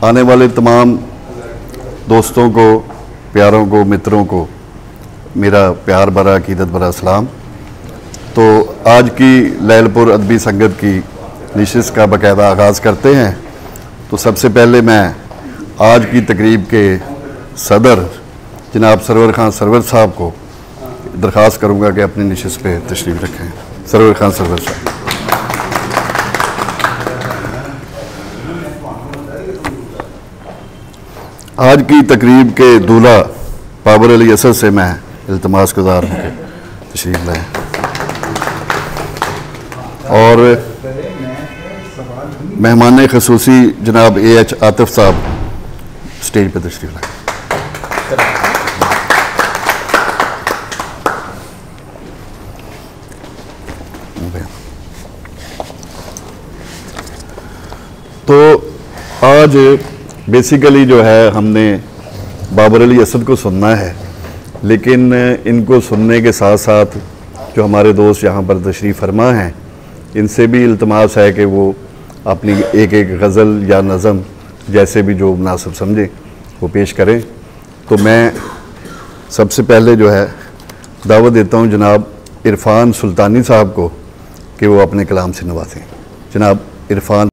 आने वाले तमाम दोस्तों को, प्यारों को, मित्रों को मेरा प्यार भरा अकीदत भरा सलाम। तो आज की लैलपुर अदबी संगत की नशिस्त का बाकायदा आगाज़ करते हैं। तो सबसे पहले मैं आज की तकरीब के सदर जनाब सरवर खान सरवर साहब को दरख्वास्त करूँगा कि अपनी नशिस्त पे तशरीफ़ रखें। सरवर खान सरवर साहब। आज की तकरीब के दूल्हा बाबर अली असद से मैं इल्तमास गुजार हूँ कि तशरीफ़ लाएँ और मेहमान ख़ुसूसी जनाब AH आतिफ साहब स्टेज पर तशरीफ़ लाएँ। तो आज बेसिकली जो है हमने बाबर अली असद को सुनना है, लेकिन इनको सुनने के साथ साथ जो हमारे दोस्त यहाँ पर तशरीफ़ फरमा हैं इनसे भी इल्तमास है कि वो अपनी एक एक गज़ल या नज़म जैसे भी जो मुनासिब समझें वो पेश करें। तो मैं सबसे पहले जो है दावत देता हूँ जनाब इरफान सुल्तानी साहब को कि वो अपने कलाम से नवाजें। जनाब इरफान